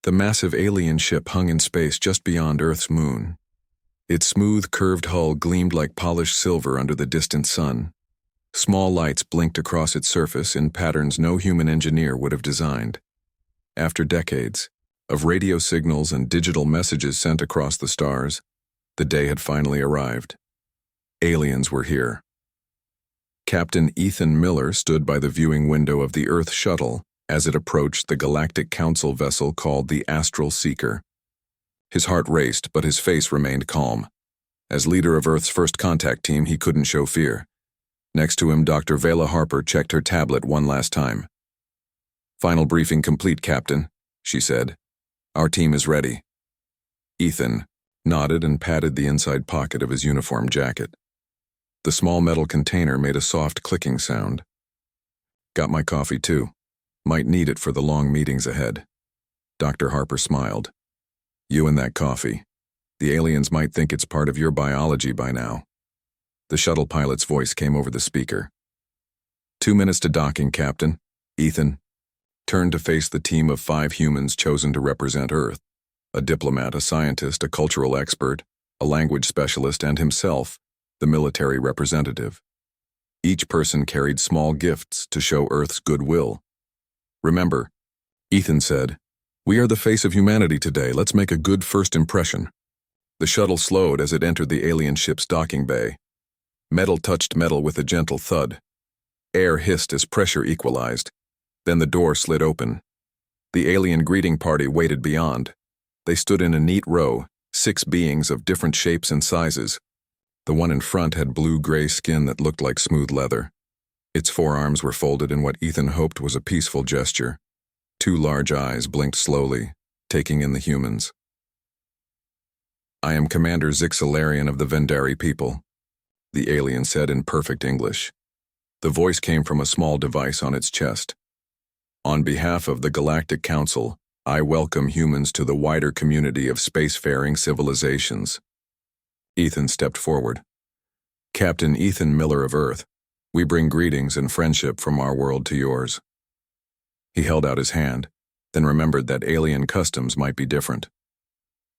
The massive alien ship hung in space just beyond Earth's moon. Its smooth, curved hull gleamed like polished silver under the distant sun. Small lights blinked across its surface in patterns no human engineer would have designed. After decades of radio signals and digital messages sent across the stars, the day had finally arrived. Aliens were here. Captain Ethan Miller stood by the viewing window of the Earth shuttle as it approached the Galactic Council vessel called the Astral Seeker. His heart raced, but his face remained calm. As leader of Earth's first contact team, he couldn't show fear. Next to him, Dr. Vela Harper checked her tablet one last time. "Final briefing complete, Captain," she said. "Our team is ready." Ethan nodded and patted the inside pocket of his uniform jacket. The small metal container made a soft clicking sound. "Got my coffee too. Might need it for the long meetings ahead." Dr. Harper smiled. "You and that coffee. The aliens might think it's part of your biology by now." The shuttle pilot's voice came over the speaker. 2 minutes to docking, Captain." Ethan turned to face the team of 5 humans chosen to represent Earth. A diplomat, a scientist, a cultural expert, a language specialist, and himself, the military representative. Each person carried small gifts to show Earth's goodwill. "Remember," Ethan said, "we are the face of humanity today. Let's make a good first impression." The shuttle slowed as it entered the alien ship's docking bay. Metal touched metal with a gentle thud. Air hissed as pressure equalized. Then the door slid open. The alien greeting party waited beyond. They stood in a neat row, 6 beings of different shapes and sizes. The one in front had blue-gray skin that looked like smooth leather. Its forearms were folded in what Ethan hoped was a peaceful gesture. 2 large eyes blinked slowly, taking in the humans. "I am Commander Zixalarian of the Vendari people," the alien said in perfect English. The voice came from a small device on its chest. "On behalf of the Galactic Council, I welcome humans to the wider community of spacefaring civilizations." Ethan stepped forward. "Captain Ethan Miller of Earth, we bring greetings and friendship from our world to yours." He held out his hand, then remembered that alien customs might be different.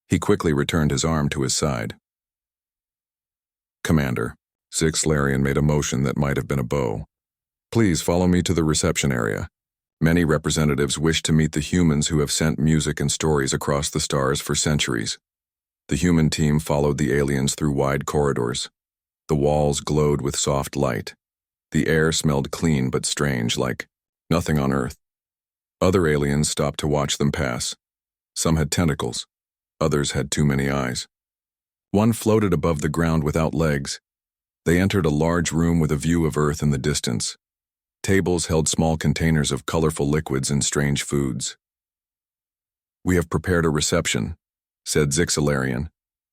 He quickly returned his arm to his side. "Commander," Zixalarian made a motion that might have been a bow. "Please follow me to the reception area. Many representatives wish to meet the humans who have sent music and stories across the stars for centuries." The human team followed the aliens through wide corridors. The walls glowed with soft light. The air smelled clean but strange, like nothing on Earth. Other aliens stopped to watch them pass. Some had tentacles. Others had too many eyes. One floated above the ground without legs. They entered a large room with a view of Earth in the distance. Tables held small containers of colorful liquids and strange foods. "We have prepared a reception," said Zixalarian,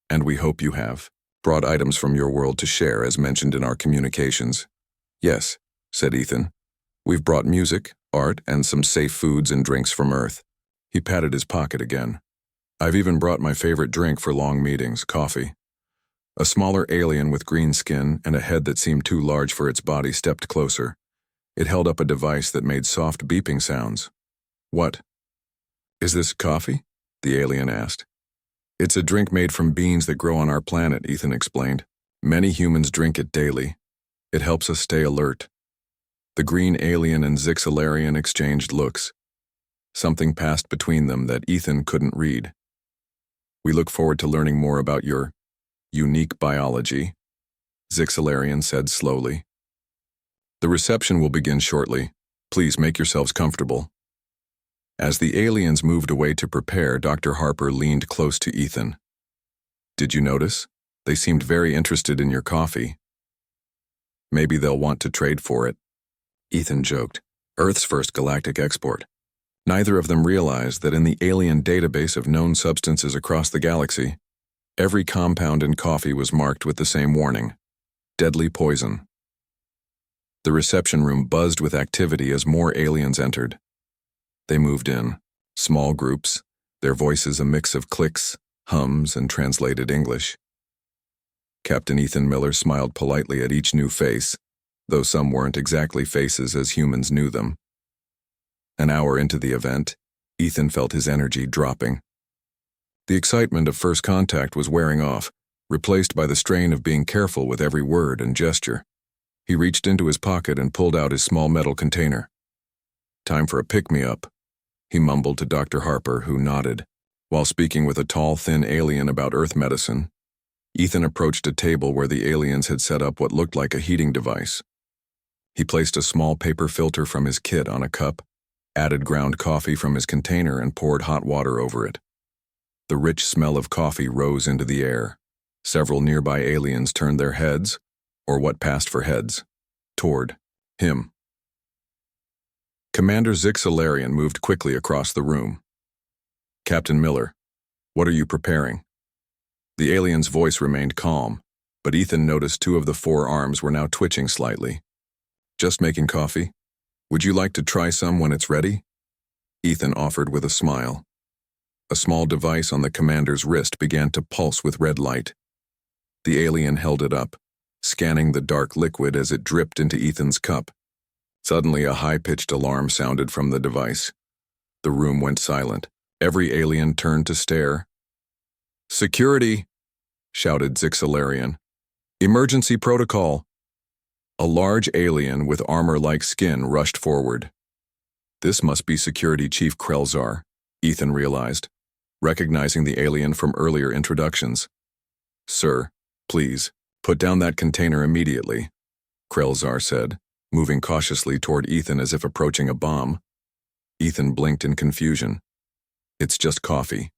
"and we hope you have brought items from your world to share as mentioned in our communications." "Yes," said Ethan. "We've brought music, art, and some safe foods and drinks from Earth." He patted his pocket again. "I've even brought my favorite drink for long meetings, coffee." A smaller alien with green skin and a head that seemed too large for its body stepped closer. It held up a device that made soft beeping sounds. "What?" "Is this coffee?" the alien asked. "It's a drink made from beans that grow on our planet," Ethan explained. "Many humans drink it daily. It helps us stay alert." The green alien and Zixalarian exchanged looks. Something passed between them that Ethan couldn't read. "We look forward to learning more about your unique biology," Zixalarian said slowly. "The reception will begin shortly. Please make yourselves comfortable." As the aliens moved away to prepare, Dr. Harper leaned close to Ethan. "Did you notice? They seemed very interested in your coffee. Maybe they'll want to trade for it." Ethan joked. Earth's first galactic export. Neither of them realized that in the alien database of known substances across the galaxy, every compound in coffee was marked with the same warning: deadly poison. The reception room buzzed with activity as more aliens entered. They moved in, small groups, their voices a mix of clicks, hums, and translated English. Captain Ethan Miller smiled politely at each new face, though some weren't exactly faces as humans knew them. An hour into the event, Ethan felt his energy dropping. The excitement of first contact was wearing off, replaced by the strain of being careful with every word and gesture. He reached into his pocket and pulled out his small metal container. "Time for a pick-me-up," he mumbled to Dr. Harper, who nodded. While speaking with a tall, thin alien about Earth medicine, Ethan approached a table where the aliens had set up what looked like a heating device. He placed a small paper filter from his kit on a cup, added ground coffee from his container, and poured hot water over it. The rich smell of coffee rose into the air. Several nearby aliens turned their heads, or what passed for heads, toward him. Commander Zixalarian moved quickly across the room. "Captain Miller, what are you preparing?" The alien's voice remained calm, but Ethan noticed 2 of the 4 arms were now twitching slightly. "Just making coffee. Would you like to try some when it's ready?" Ethan offered with a smile. A small device on the commander's wrist began to pulse with red light. The alien held it up, scanning the dark liquid as it dripped into Ethan's cup. Suddenly, a high-pitched alarm sounded from the device. The room went silent. Every alien turned to stare. "Security!" shouted Zixalarian. "Emergency protocol!" A large alien with armor-like skin rushed forward. This must be Security Chief Krelzar, Ethan realized, recognizing the alien from earlier introductions. "Sir, please, put down that container immediately," Krelzar said, moving cautiously toward Ethan as if approaching a bomb. Ethan blinked in confusion. "It's just coffee."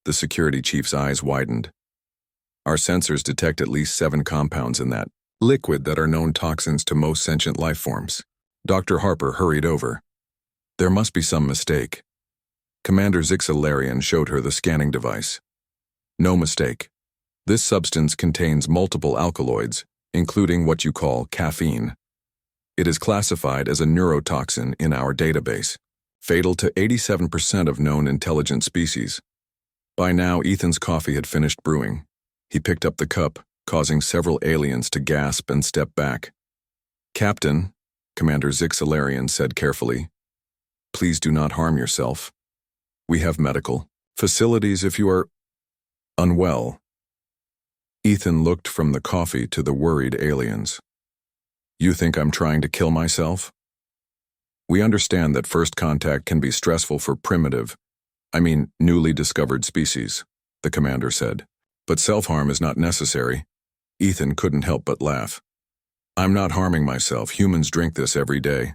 The security chief's eyes widened. "Our sensors detect at least 7 compounds in that liquid that are known toxins to most sentient life forms." Dr. Harper hurried over. "There must be some mistake." Commander Zixalarian showed her the scanning device. "No mistake. This substance contains multiple alkaloids, including what you call caffeine. It is classified as a neurotoxin in our database, fatal to 87% of known intelligent species." By now, Ethan's coffee had finished brewing. He picked up the cup, causing several aliens to gasp and step back. "Captain," Commander Zixalarian said carefully, "please do not harm yourself. We have medical facilities if you are unwell." Ethan looked from the coffee to the worried aliens. "You think I'm trying to kill myself?" "We understand that first contact can be stressful for newly discovered species," the commander said. "But self-harm is not necessary." Ethan couldn't help but laugh. "I'm not harming myself. Humans drink this every day."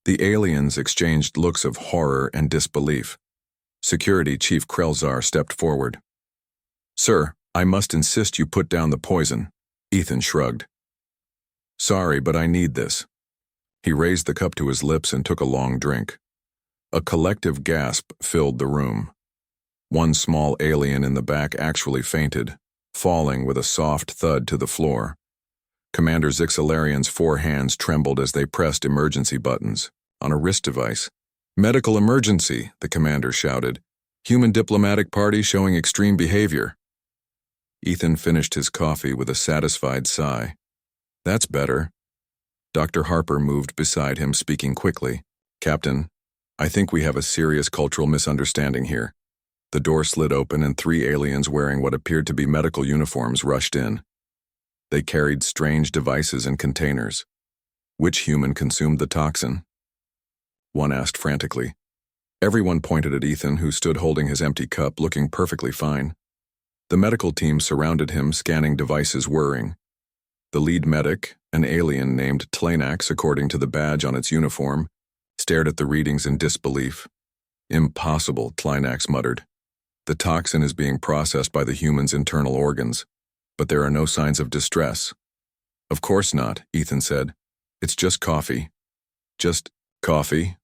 The aliens exchanged looks of horror and disbelief. Security Chief Krelzar stepped forward. "Sir, I must insist you put down the poison." Ethan shrugged. "Sorry, but I need this." He raised the cup to his lips and took a long drink. A collective gasp filled the room. One small alien in the back actually fainted, falling with a soft thud to the floor. Commander Zixalarian's 4 hands trembled as they pressed emergency buttons on a wrist device. "Medical emergency," the commander shouted. "Human diplomatic party showing extreme behavior." Ethan finished his coffee with a satisfied sigh. "That's better." Dr. Harper moved beside him, speaking quickly. "Captain, I think we have a serious cultural misunderstanding here." The door slid open and 3 aliens wearing what appeared to be medical uniforms rushed in. They carried strange devices and containers. "Which human consumed the toxin?" one asked frantically. Everyone pointed at Ethan, who stood holding his empty cup, looking perfectly fine. The medical team surrounded him, scanning devices, whirring. The lead medic, an alien named Tlenax according to the badge on its uniform, stared at the readings in disbelief. "Impossible," Tlenax muttered. "The toxin is being processed by the human's internal organs, but there are no signs of distress." "Of course not," Ethan said. "It's just coffee." "Just coffee?"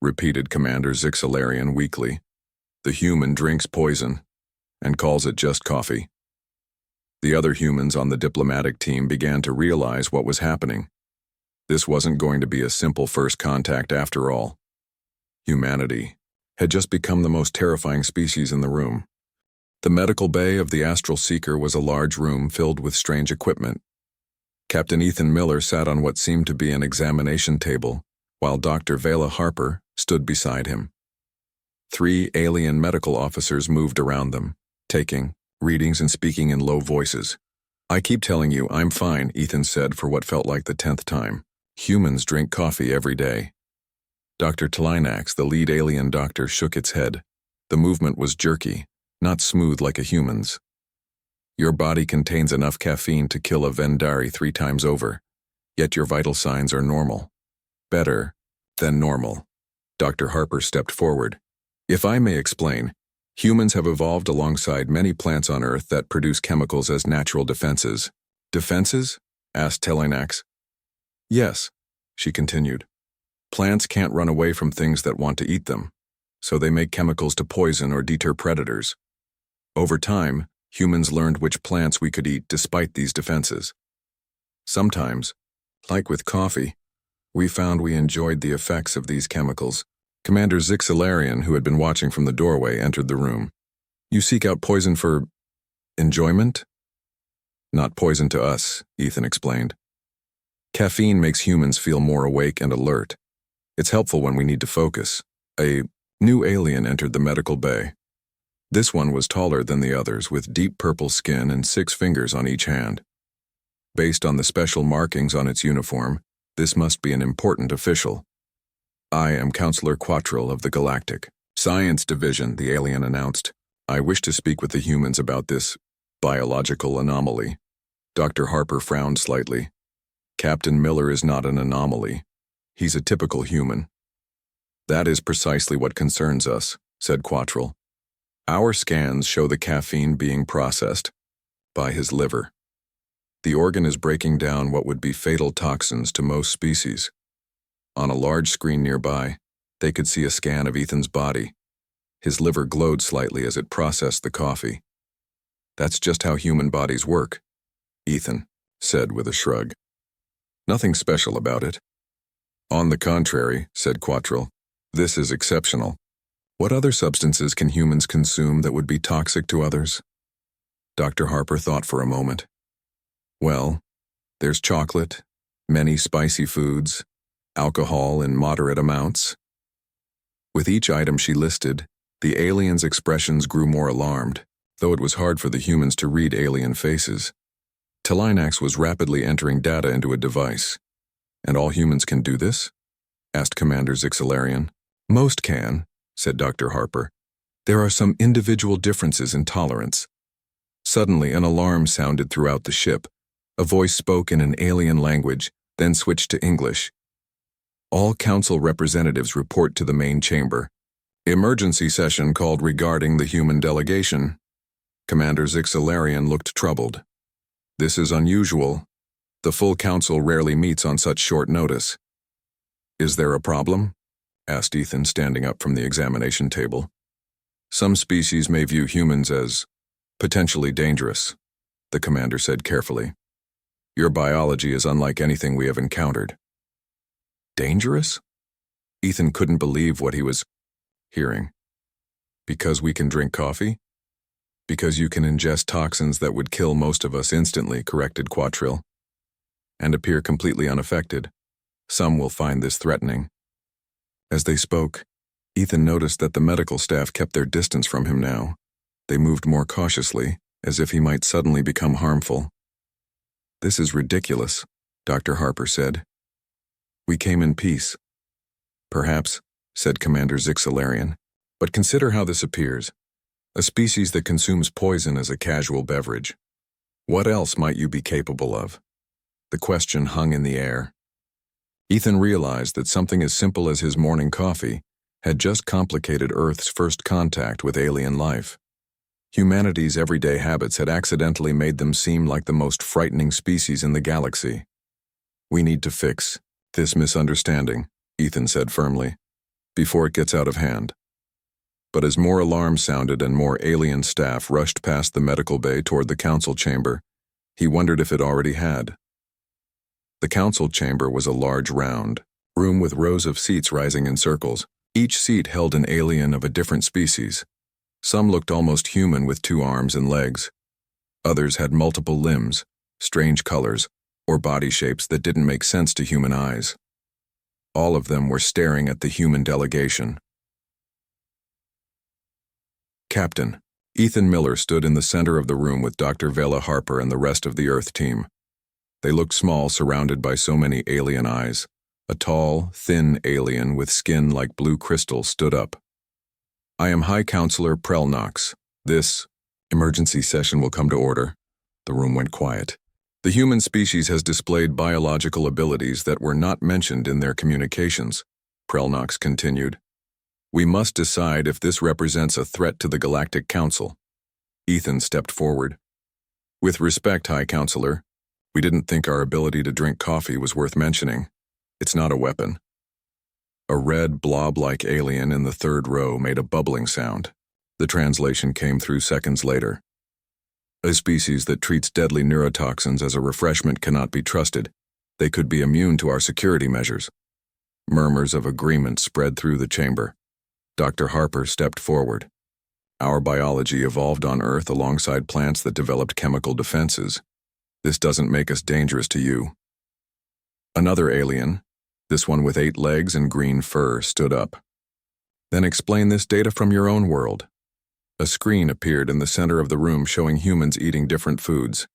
repeated Commander Zixalarian weakly. "The human drinks poison and calls it just coffee." The other humans on the diplomatic team began to realize what was happening. This wasn't going to be a simple first contact after all. Humanity had just become the most terrifying species in the room. The medical bay of the Astral Seeker was a large room filled with strange equipment. Captain Ethan Miller sat on what seemed to be an examination table, while Dr. Vela Harper stood beside him. 3 alien medical officers moved around them, taking readings and speaking in low voices. "I keep telling you, I'm fine," Ethan said for what felt like the 10th time. "Humans drink coffee every day." Dr. Tlinax, the lead alien doctor, shook its head. The movement was jerky, not smooth like a human's. "Your body contains enough caffeine to kill a Vendari 3 times over, yet your vital signs are normal. Better than normal." Dr. Harper stepped forward. "If I may explain, humans have evolved alongside many plants on Earth that produce chemicals as natural defenses." "Defenses?" asked Tlinax. "Yes," she continued. "Plants can't run away from things that want to eat them, so they make chemicals to poison or deter predators. Over time, humans learned which plants we could eat despite these defenses. Sometimes, like with coffee, we found we enjoyed the effects of these chemicals." Commander Zixilarian, who had been watching from the doorway, entered the room. "You seek out poison for enjoyment?" "Not poison to us," Ethan explained. "Caffeine makes humans feel more awake and alert. It's helpful when we need to focus." A new alien entered the medical bay. This one was taller than the others, with deep purple skin and 6 fingers on each hand. Based on the special markings on its uniform, this must be an important official. "I am Counselor Quattrell of the Galactic Science Division," the alien announced. "I wish to speak with the humans about this biological anomaly." Dr. Harper frowned slightly. "Captain Miller is not an anomaly. He's a typical human." "That is precisely what concerns us," said Quattrell. "Our scans show the caffeine being processed by his liver. The organ is breaking down what would be fatal toxins to most species." On a large screen nearby, they could see a scan of Ethan's body. His liver glowed slightly as it processed the coffee. "That's just how human bodies work," Ethan said with a shrug. "Nothing special about it." "On the contrary," said Quattrell, "this is exceptional. What other substances can humans consume that would be toxic to others?" Dr. Harper thought for a moment. "Well, there's chocolate, many spicy foods, alcohol in moderate amounts." With each item she listed, the aliens' expressions grew more alarmed, though it was hard for the humans to read alien faces. Tlinax was rapidly entering data into a device. "And all humans can do this?" asked Commander Zixilarian. "Most can," said Dr. Harper. "There are some individual differences in tolerance." Suddenly, an alarm sounded throughout the ship. A voice spoke in an alien language, then switched to English. "All council representatives report to the main chamber. Emergency session called regarding the human delegation." Commander Zixilarian looked troubled. "This is unusual. The full council rarely meets on such short notice." "Is there a problem?" asked Ethan, standing up from the examination table. "Some species may view humans as potentially dangerous," the commander said carefully. "Your biology is unlike anything we have encountered." "Dangerous?" Ethan couldn't believe what he was hearing. "Because we can drink coffee?" "Because you can ingest toxins that would kill most of us instantly," corrected Quattrell, "and appear completely unaffected. Some will find this threatening." As they spoke, Ethan noticed that the medical staff kept their distance from him now. They moved more cautiously, as if he might suddenly become harmful. "This is ridiculous," Dr. Harper said. "We came in peace." "Perhaps," said Commander Zixilarian, "but consider how this appears. A species that consumes poison as a casual beverage. What else might you be capable of?" The question hung in the air. Ethan realized that something as simple as his morning coffee had just complicated Earth's first contact with alien life. Humanity's everyday habits had accidentally made them seem like the most frightening species in the galaxy. "We need to fix this misunderstanding," Ethan said firmly, "before it gets out of hand." But as more alarms sounded and more alien staff rushed past the medical bay toward the council chamber, he wondered if it already had. The council chamber was a large round room with rows of seats rising in circles. Each seat held an alien of a different species. Some looked almost human with 2 arms and legs. Others had multiple limbs, strange colors, or body shapes that didn't make sense to human eyes. All of them were staring at the human delegation. Captain. Ethan Miller stood in the center of the room with Dr. Vela Harper and the rest of the Earth team. They looked small, surrounded by so many alien eyes. A tall, thin alien with skin like blue crystal stood up. I am High Counselor Prelnox. This emergency session will come to order. The room went quiet. The human species has displayed biological abilities that were not mentioned in their communications, Prelnox continued. We must decide if this represents a threat to the Galactic Council. Ethan stepped forward. With respect, High Counselor, we didn't think our ability to drink coffee was worth mentioning. It's not a weapon. A red blob-like alien in the third row made a bubbling sound. The translation came through seconds later. A species that treats deadly neurotoxins as a refreshment cannot be trusted. They could be immune to our security measures. Murmurs of agreement spread through the chamber. Dr. Harper stepped forward. Our biology evolved on Earth alongside plants that developed chemical defenses. This doesn't make us dangerous to you. Another alien, this one with 8 legs and green fur, stood up. Then explain this data from your own world. A screen appeared in the center of the room showing humans eating different foods.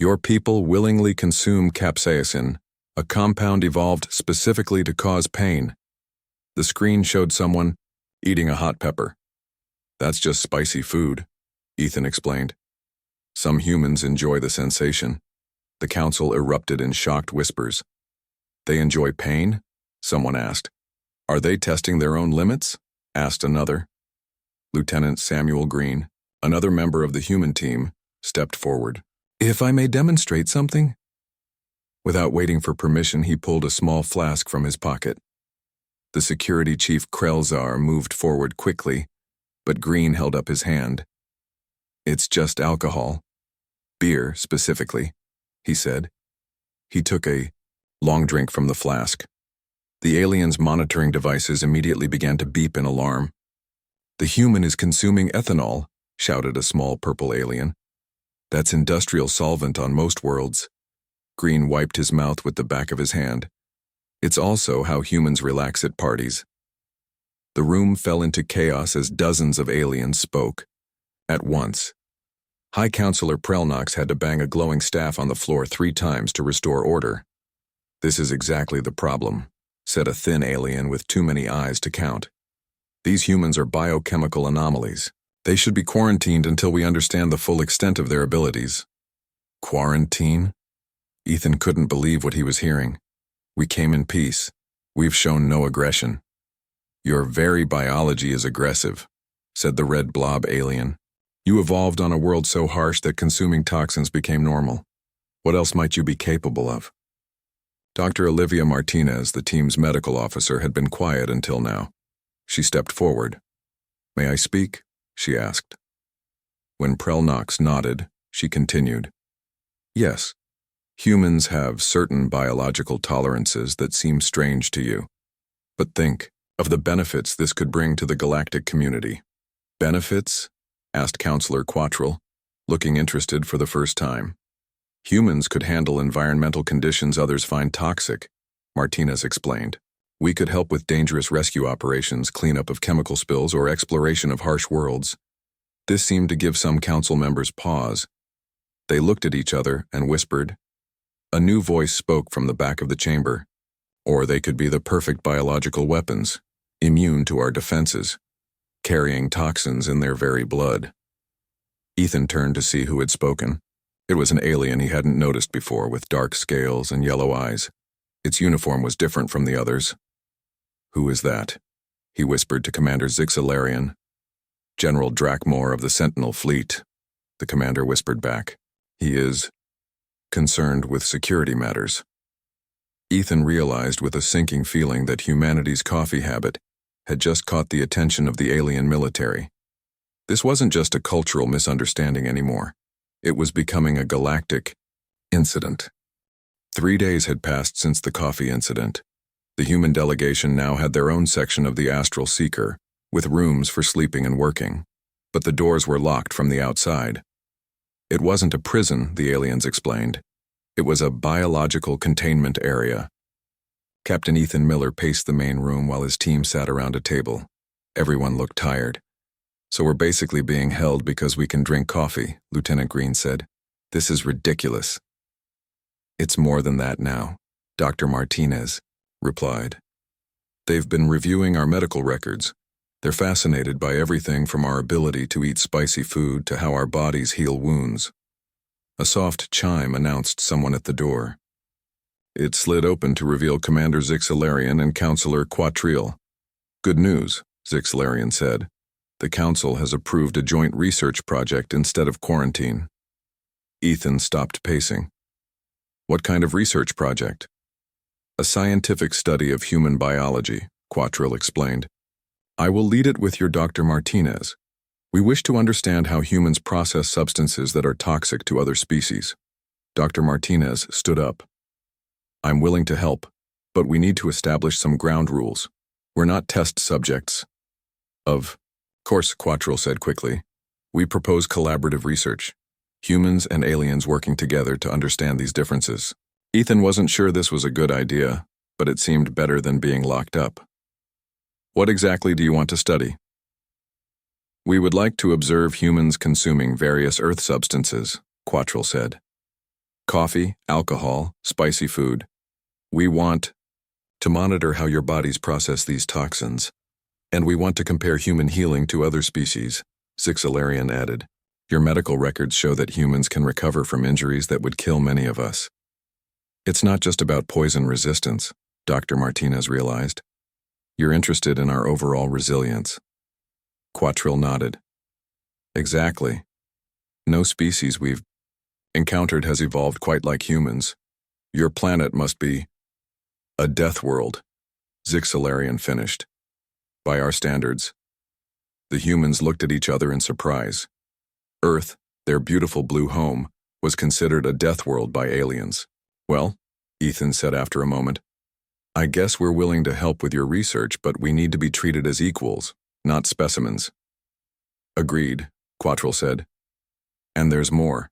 Your people willingly consume capsaicin, a compound evolved specifically to cause pain. The screen showed someone eating a hot pepper. That's just spicy food, Ethan explained. Some humans enjoy the sensation. The council erupted in shocked whispers. They enjoy pain? Someone asked. Are they testing their own limits? Asked another. Lieutenant Samuel Green, another member of the human team, stepped forward. If I may demonstrate something? Without waiting for permission, he pulled a small flask from his pocket. The security chief Krelzar moved forward quickly, but Green held up his hand. It's just alcohol. Beer, specifically, he said. He took a long drink from the flask. The alien's monitoring devices immediately began to beep in alarm. The human is consuming ethanol, shouted a small purple alien. That's industrial solvent on most worlds. Green wiped his mouth with the back of his hand. It's also how humans relax at parties. The room fell into chaos as dozens of aliens spoke. At once. High Counselor Prelnox had to bang a glowing staff on the floor 3 times to restore order. This is exactly the problem, said a thin alien with too many eyes to count. These humans are biochemical anomalies. They should be quarantined until we understand the full extent of their abilities. Quarantine? Ethan couldn't believe what he was hearing. We came in peace. We've shown no aggression. Your very biology is aggressive, said the red blob alien. You evolved on a world so harsh that consuming toxins became normal. What else might you be capable of? Dr. Olivia Martinez, the team's medical officer, had been quiet until now. She stepped forward. May I speak? She asked. When Prelnox nodded, she continued. Yes, humans have certain biological tolerances that seem strange to you. But think of the benefits this could bring to the galactic community. Benefits? Asked Counselor Quattrell, looking interested for the first time. Humans could handle environmental conditions others find toxic, Martinez explained. We could help with dangerous rescue operations, cleanup of chemical spills, or exploration of harsh worlds. This seemed to give some council members pause. They looked at each other and whispered. A new voice spoke from the back of the chamber. Or they could be the perfect biological weapons, immune to our defenses, carrying toxins in their very blood. Ethan turned to see who had spoken. It was an alien he hadn't noticed before, with dark scales and yellow eyes. Its uniform was different from the others. Who is that? He whispered to Commander Zixilarian. General Drakmore of the Sentinel Fleet, the commander whispered back. He is concerned with security matters. Ethan realized with a sinking feeling that humanity's coffee habit had just caught the attention of the alien military. This wasn't just a cultural misunderstanding anymore. It was becoming a galactic incident. 3 days had passed since the coffee incident. The human delegation now had their own section of the Astral Seeker, with rooms for sleeping and working, but the doors were locked from the outside. It wasn't a prison, the aliens explained. It was a biological containment area. Captain Ethan Miller paced the main room while his team sat around a table. Everyone looked tired. So we're basically being held because we can drink coffee, Lieutenant Green said. This is ridiculous. It's more than that now, Dr. Martinez replied. They've been reviewing our medical records. They're fascinated by everything from our ability to eat spicy food to how our bodies heal wounds. A soft chime announced someone at the door. It slid open to reveal Commander Zixilarian and Counselor Quatriel. Good news, Zixilarian said. The Council has approved a joint research project instead of quarantine. Ethan stopped pacing. What kind of research project? A scientific study of human biology, Quatriel explained. I will lead it with your Dr. Martinez. We wish to understand how humans process substances that are toxic to other species. Dr. Martinez stood up. I'm willing to help, but we need to establish some ground rules. We're not test subjects. Of course, Quatriel said quickly. We propose collaborative research. Humans and aliens working together to understand these differences. Ethan wasn't sure this was a good idea, but it seemed better than being locked up. What exactly do you want to study? We would like to observe humans consuming various earth substances, Quatriel said. Coffee, alcohol, spicy food. We want to monitor how your bodies process these toxins. And we want to compare human healing to other species, Zixilarian added. Your medical records show that humans can recover from injuries that would kill many of us. It's not just about poison resistance, Dr. Martinez realized. You're interested in our overall resilience. Quatriel nodded. Exactly. No species we've encountered has evolved quite like humans. Your planet must be a death world, Zixilarian finished. By our standards. The humans looked at each other in surprise. Earth, their beautiful blue home, was considered a death world by aliens. Well, Ethan said after a moment, I guess we're willing to help with your research, but we need to be treated as equals, not specimens. Agreed, Quatriel said. And there's more.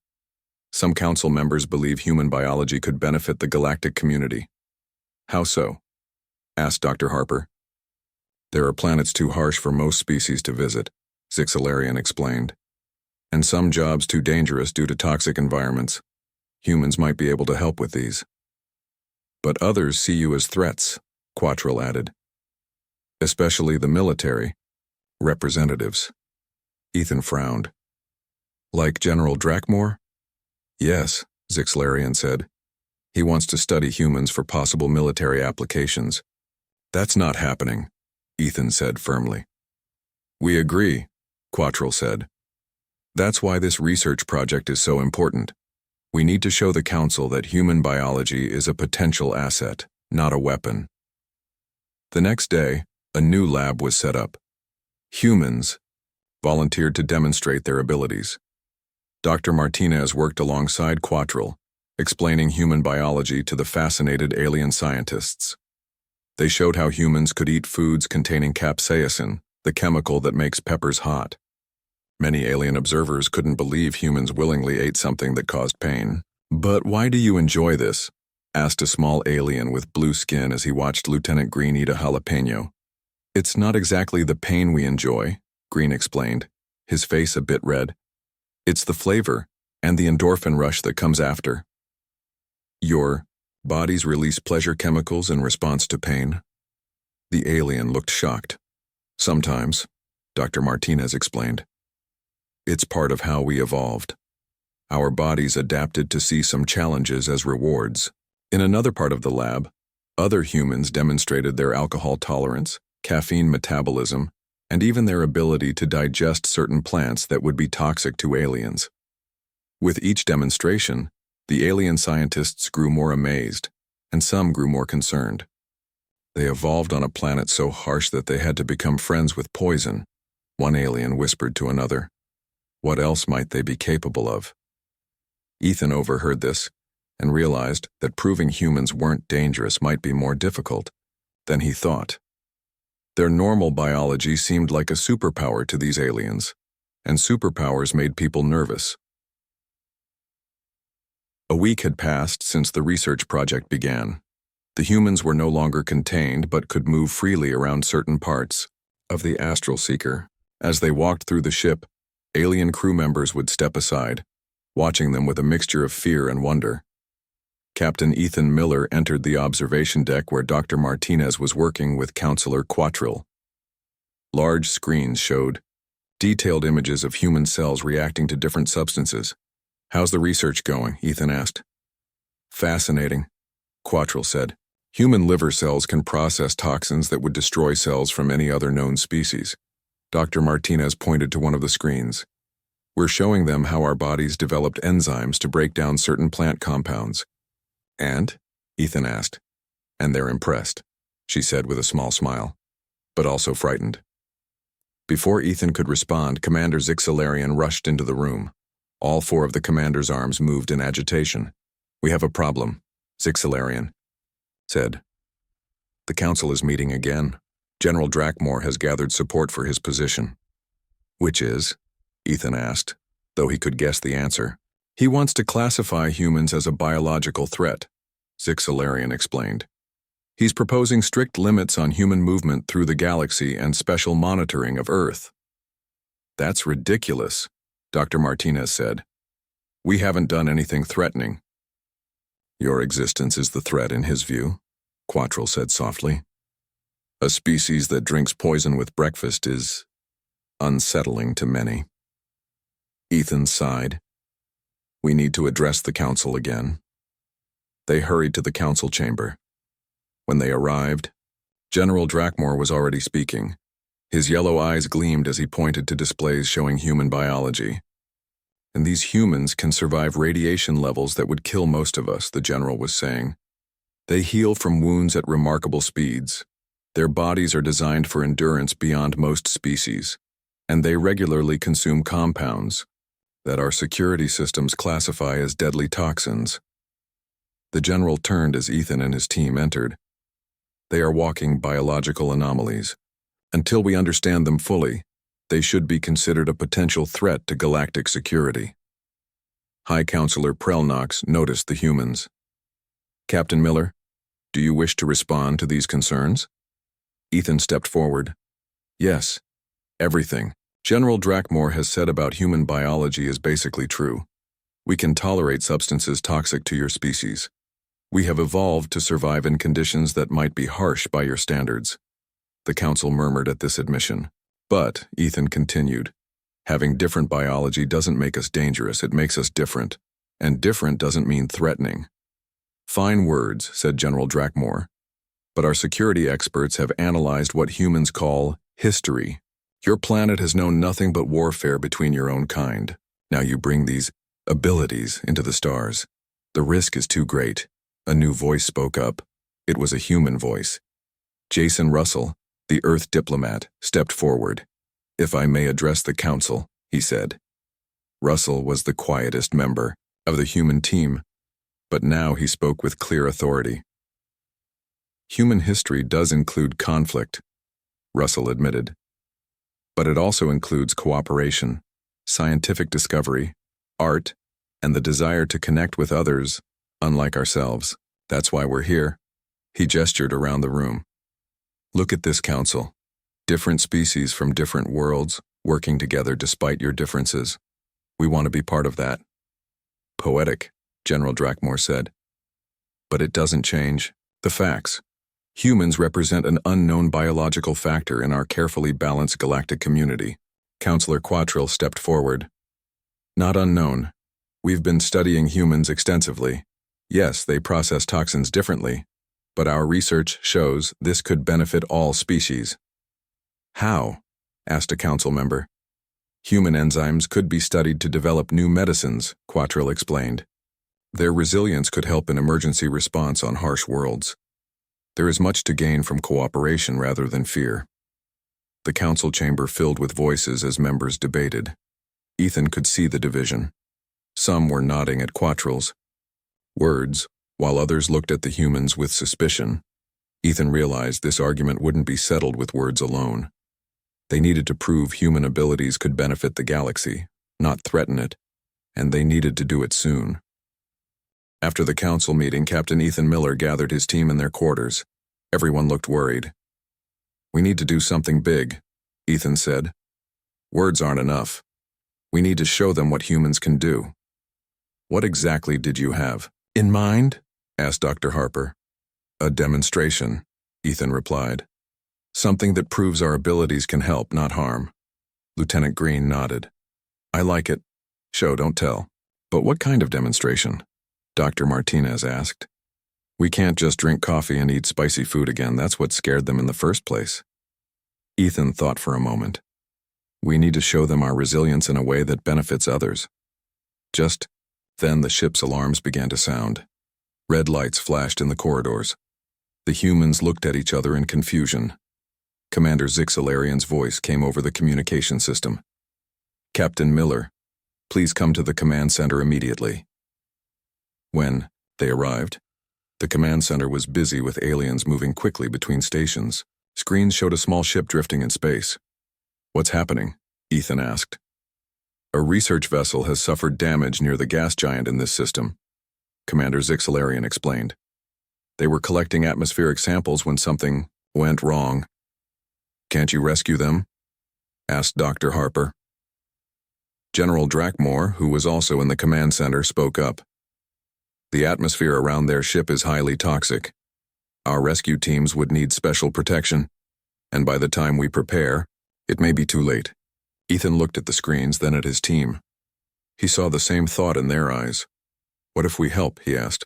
Some council members believe human biology could benefit the galactic community. How so? Asked Dr. Harper. There are planets too harsh for most species to visit, Zixilarian explained. And some jobs too dangerous due to toxic environments. Humans might be able to help with these. But others see you as threats, Quatriel added. Especially the military representatives. Ethan frowned. Like General Drakmore? Yes, Zixilarian said. He wants to study humans for possible military applications. That's not happening, Ethan said firmly. We agree, Quatriel said. That's why this research project is so important. We need to show the Council that human biology is a potential asset, not a weapon. The next day, a new lab was set up. Humans volunteered to demonstrate their abilities. Dr. Martinez worked alongside Quatriel, explaining human biology to the fascinated alien scientists. They showed how humans could eat foods containing capsaicin, the chemical that makes peppers hot. Many alien observers couldn't believe humans willingly ate something that caused pain. But why do you enjoy this? Asked a small alien with blue skin as he watched Lieutenant Green eat a jalapeno. It's not exactly the pain we enjoy, Green explained, his face a bit red. It's the flavor and the endorphin rush that comes after. Your bodies release pleasure chemicals in response to pain. The alien looked shocked. Sometimes, Dr. Martinez explained. It's part of how we evolved. Our bodies adapted to see some challenges as rewards. In another part of the lab, other humans demonstrated their alcohol tolerance, caffeine metabolism, and even their ability to digest certain plants that would be toxic to aliens. With each demonstration, the alien scientists grew more amazed, and some grew more concerned. They evolved on a planet so harsh that they had to become friends with poison, one alien whispered to another. What else might they be capable of? Ethan overheard this and realized that proving humans weren't dangerous might be more difficult than he thought. Their normal biology seemed like a superpower to these aliens, and superpowers made people nervous. A week had passed since the research project began. The humans were no longer contained but could move freely around certain parts of the Astral Seeker. As they walked through the ship, alien crew members would step aside, watching them with a mixture of fear and wonder. Captain Ethan Miller entered the observation deck where Dr. Martinez was working with Counselor Quattrell. Large screens showed detailed images of human cells reacting to different substances. "How's the research going?" Ethan asked. "Fascinating," Quattrell said. "Human liver cells can process toxins that would destroy cells from any other known species." Dr. Martinez pointed to one of the screens. "We're showing them how our bodies developed enzymes to break down certain plant compounds." "And?" Ethan asked. "And they're impressed," she said with a small smile, but also frightened. Before Ethan could respond, Commander Zixilarian rushed into the room. All four of the commander's arms moved in agitation. "We have a problem," Zixilarian said. "The council is meeting again. General Drakmore has gathered support for his position." "Which is?" Ethan asked, though he could guess the answer. "He wants to classify humans as a biological threat," Zixilarian explained. "He's proposing strict limits on human movement through the galaxy and special monitoring of Earth." "That's ridiculous," Dr. Martinez said. "We haven't done anything threatening." "Your existence is the threat in his view," Quattrell said softly. "A species that drinks poison with breakfast is unsettling to many." Ethan sighed. "We need to address the council again." They hurried to the council chamber. When they arrived, General Drakmore was already speaking. His yellow eyes gleamed as he pointed to displays showing human biology. "And these humans can survive radiation levels that would kill most of us," the general was saying. "They heal from wounds at remarkable speeds. Their bodies are designed for endurance beyond most species, and they regularly consume compounds that our security systems classify as deadly toxins." The general turned as Ethan and his team entered. "They are walking biological anomalies. Until we understand them fully, they should be considered a potential threat to galactic security." High Counselor Prelnox noticed the humans. "Captain Miller, do you wish to respond to these concerns?" Ethan stepped forward. "Yes, everything General Drakmore has said about human biology is basically true. We can tolerate substances toxic to your species. We have evolved to survive in conditions that might be harsh by your standards." The council murmured at this admission. "But," Ethan continued, "having different biology doesn't make us dangerous, it makes us different. And different doesn't mean threatening." "Fine words," said General Drakmore. "But our security experts have analyzed what humans call history. Your planet has known nothing but warfare between your own kind. Now you bring these abilities into the stars. The risk is too great." A new voice spoke up. It was a human voice. Jason Russell, the Earth diplomat, stepped forward. "If I may address the council," he said. Russell was the quietest member of the human team, but now he spoke with clear authority. "Human history does include conflict," Russell admitted. "But it also includes cooperation, scientific discovery, art, and the desire to connect with others, unlike ourselves. That's why we're here." He gestured around the room. "Look at this council. Different species from different worlds, working together despite your differences. We want to be part of that." "Poetic," General Drakmore said. "But it doesn't change the facts. Humans represent an unknown biological factor in our carefully balanced galactic community." Counselor Quattrell stepped forward. "Not unknown. We've been studying humans extensively. Yes, they process toxins differently, but our research shows this could benefit all species." "How?" asked a council member. "Human enzymes could be studied to develop new medicines," Quattrell explained. "Their resilience could help in emergency response on harsh worlds. There is much to gain from cooperation rather than fear." The council chamber filled with voices as members debated. Ethan could see the division. Some were nodding at Quattrell's words, while others looked at the humans with suspicion. Ethan realized this argument wouldn't be settled with words alone. They needed to prove human abilities could benefit the galaxy, not threaten it, and they needed to do it soon. After the council meeting, Captain Ethan Miller gathered his team in their quarters. Everyone looked worried. "We need to do something big," Ethan said. Words aren't enough. We need to show them what humans can do. What exactly did you have in mind? Asked Dr. Harper. A demonstration, Ethan replied. Something that proves our abilities can help, not harm. Lieutenant Green nodded. I like it. Show, don't tell. But what kind of demonstration? Dr. Martinez asked. We can't just drink coffee and eat spicy food again. That's what scared them in the first place. Ethan thought for a moment. We need to show them our resilience in a way that benefits others. Just then the ship's alarms began to sound. Red lights flashed in the corridors. The humans looked at each other in confusion. Commander Zixalarian's voice came over the communication system. Captain Miller, please come to the command center immediately. When they arrived, the command center was busy with aliens moving quickly between stations. Screens showed a small ship drifting in space. What's happening? Ethan asked. A research vessel has suffered damage near the gas giant in this system, Commander Zixalarian explained. They were collecting atmospheric samples when something went wrong. Can't you rescue them? Asked Dr. Harper. General Drakmore, who was also in the command center, spoke up. The atmosphere around their ship is highly toxic. Our rescue teams would need special protection, and by the time we prepare, it may be too late. Ethan looked at the screens, then at his team. He saw the same thought in their eyes. What if we help? He asked.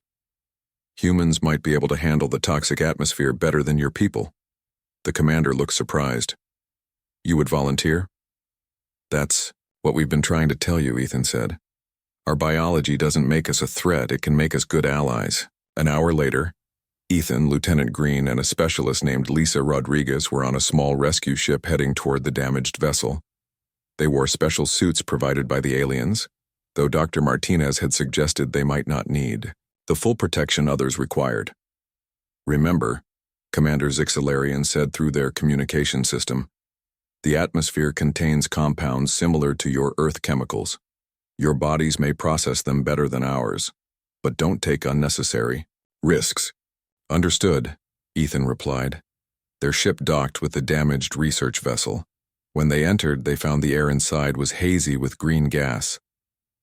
Humans might be able to handle the toxic atmosphere better than your people. The commander looked surprised. You would volunteer? That's what we've been trying to tell you, Ethan said. Our biology doesn't make us a threat, it can make us good allies. An hour later, Ethan, Lieutenant Green, and a specialist named Lisa Rodriguez were on a small rescue ship heading toward the damaged vessel. They wore special suits provided by the aliens, though Dr. Martinez had suggested they might not need the full protection others required. Remember, Commander Zixalarian said through their communication system, the atmosphere contains compounds similar to your Earth chemicals. Your bodies may process them better than ours, but don't take unnecessary risks. Understood, Ethan replied. Their ship docked with the damaged research vessel. When they entered, they found the air inside was hazy with green gas.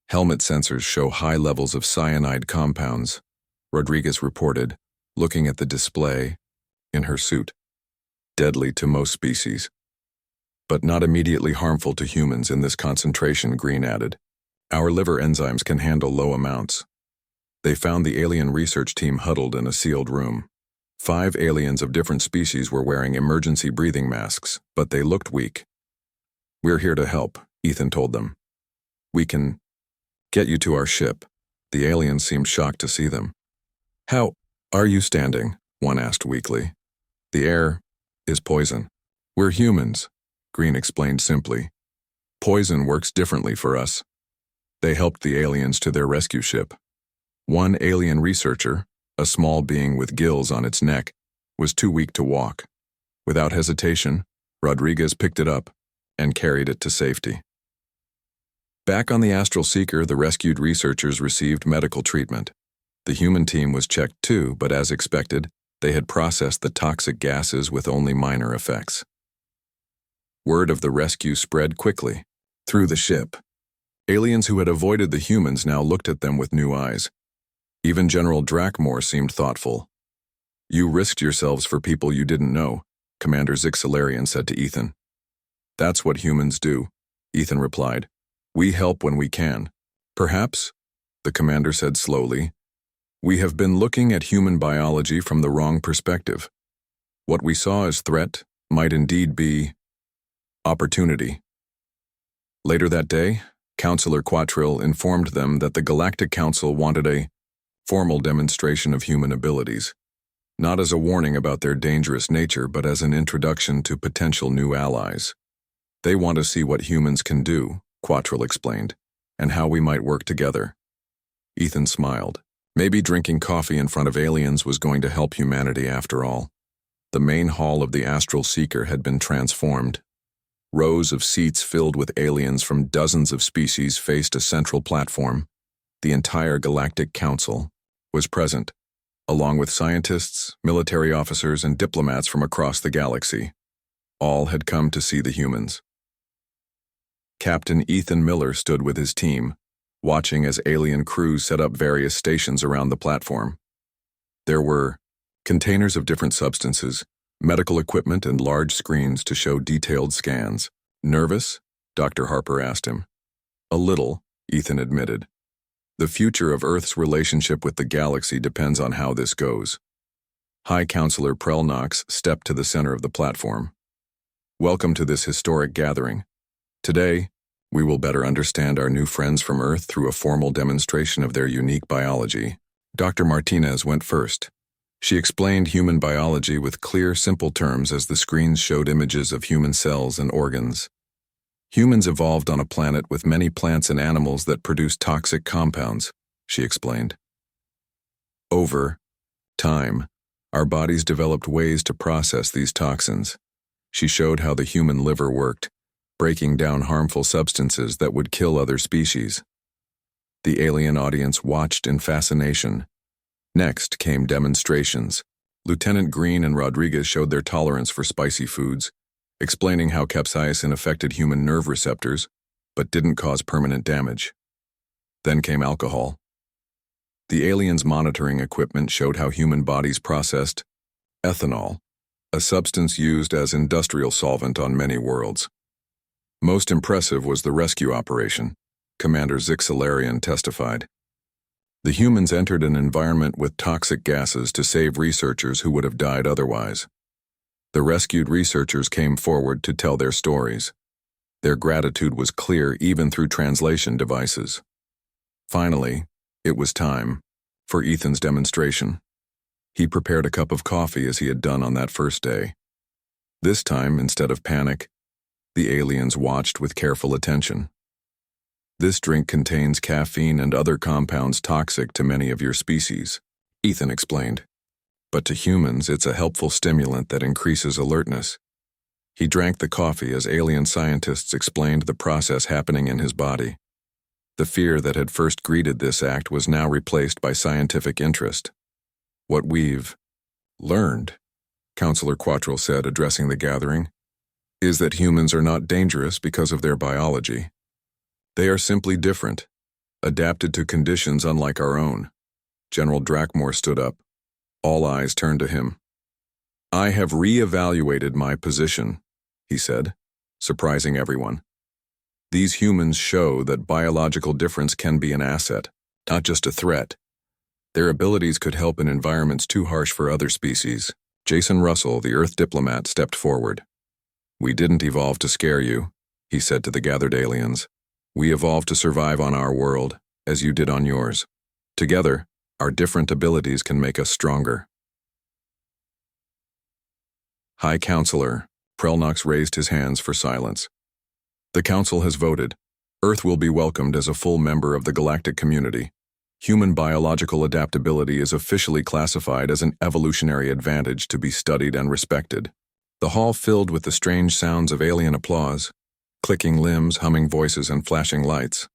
Helmet sensors show high levels of cyanide compounds, Rodriguez reported, looking at the display in her suit. Deadly to most species, but not immediately harmful to humans in this concentration, Green added. Our liver enzymes can handle low amounts. They found the alien research team huddled in a sealed room. 5 aliens of different species were wearing emergency breathing masks, but they looked weak. We're here to help, Ethan told them. We can get you to our ship. The aliens seemed shocked to see them. How are you standing? One asked weakly. The air is poison. We're humans, Green explained simply. Poison works differently for us. They helped the aliens to their rescue ship. One alien researcher, a small being with gills on its neck, was too weak to walk. Without hesitation, Rodriguez picked it up and carried it to safety. Back on the Astral Seeker, the rescued researchers received medical treatment. The human team was checked too, but as expected, they had processed the toxic gases with only minor effects. Word of the rescue spread quickly through the ship. Aliens who had avoided the humans now looked at them with new eyes. Even General Drakmore seemed thoughtful. You risked yourselves for people you didn't know, Commander Zixalarian said to Ethan. That's what humans do, Ethan replied. We help when we can. Perhaps, the commander said slowly, we have been looking at human biology from the wrong perspective. What we saw as threat might indeed be opportunity. Later that day, Counselor Quattril informed them that the Galactic Council wanted a formal demonstration of human abilities, not as a warning about their dangerous nature, but as an introduction to potential new allies. They want to see what humans can do, Quattril explained, and how we might work together. Ethan smiled. Maybe drinking coffee in front of aliens was going to help humanity after all. The main hall of the Astral Seeker had been transformed. Rows of seats filled with aliens from dozens of species faced a central platform. The entire Galactic Council was present, along with scientists, military officers, and diplomats from across the galaxy. All had come to see the humans. Captain Ethan Miller stood with his team, watching as alien crews set up various stations around the platform. There were containers of different substances, medical equipment, and large screens to show detailed scans. "Nervous?" Dr. Harper asked him. "A little," Ethan admitted. "The future of Earth's relationship with the galaxy depends on how this goes." High Counselor Prelnox stepped to the center of the platform. "Welcome to this historic gathering. Today, we will better understand our new friends from Earth through a formal demonstration of their unique biology." Dr. Martinez went first. She explained human biology with clear, simple terms as the screens showed images of human cells and organs. "Humans evolved on a planet with many plants and animals that produce toxic compounds," she explained. "Over time, our bodies developed ways to process these toxins." She showed how the human liver worked, breaking down harmful substances that would kill other species. The alien audience watched in fascination. Next came demonstrations. Lieutenant Green and Rodriguez showed their tolerance for spicy foods, explaining how capsaicin affected human nerve receptors, but didn't cause permanent damage. Then came alcohol. The aliens' monitoring equipment showed how human bodies processed ethanol, a substance used as industrial solvent on many worlds. Most impressive was the rescue operation, Commander Zixilarian testified. The humans entered an environment with toxic gases to save researchers who would have died otherwise. The rescued researchers came forward to tell their stories. Their gratitude was clear even through translation devices. Finally, it was time for Ethan's demonstration. He prepared a cup of coffee as he had done on that first day. This time, instead of panic, the aliens watched with careful attention. "This drink contains caffeine and other compounds toxic to many of your species," Ethan explained. "But to humans, it's a helpful stimulant that increases alertness." He drank the coffee as alien scientists explained the process happening in his body. The fear that had first greeted this act was now replaced by scientific interest. "What we've learned," Counselor Quattrell said, addressing the gathering, "is that humans are not dangerous because of their biology. They are simply different, adapted to conditions unlike our own." General Drakmore stood up. All eyes turned to him. "I have re-evaluated my position," he said, surprising everyone. "These humans show that biological difference can be an asset, not just a threat. Their abilities could help in environments too harsh for other species." Jason Russell, the Earth diplomat, stepped forward. "We didn't evolve to scare you," he said to the gathered aliens. "We evolved to survive on our world, as you did on yours. Together, our different abilities can make us stronger." High Counselor Prelnox raised his hands for silence. "The Council has voted. Earth will be welcomed as a full member of the galactic community. Human biological adaptability is officially classified as an evolutionary advantage to be studied and respected." The hall filled with the strange sounds of alien applause, clicking limbs, humming voices, and flashing lights.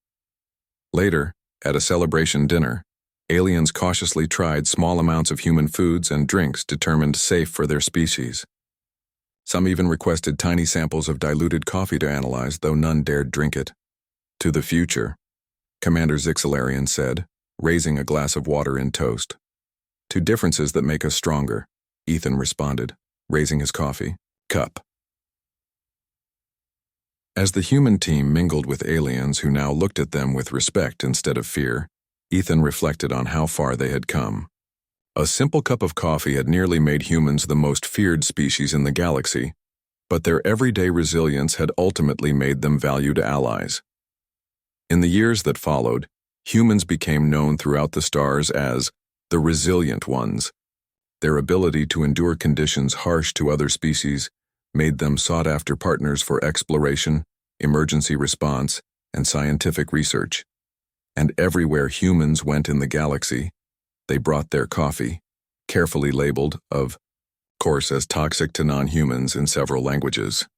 Later, at a celebration dinner, aliens cautiously tried small amounts of human foods and drinks determined safe for their species. Some even requested tiny samples of diluted coffee to analyze, though none dared drink it. "To the future," Commander Zixilarian said, raising a glass of water in toast. "To differences that make us stronger," Ethan responded, raising his coffee cup. As the human team mingled with aliens who now looked at them with respect instead of fear, Ethan reflected on how far they had come. A simple cup of coffee had nearly made humans the most feared species in the galaxy, but their everyday resilience had ultimately made them valued allies. In the years that followed, humans became known throughout the stars as the resilient ones. Their ability to endure conditions harsh to other species made them sought-after partners for exploration, emergency response, and scientific research. And everywhere humans went in the galaxy, they brought their coffee, carefully labeled, of course as toxic to non-humans in several languages.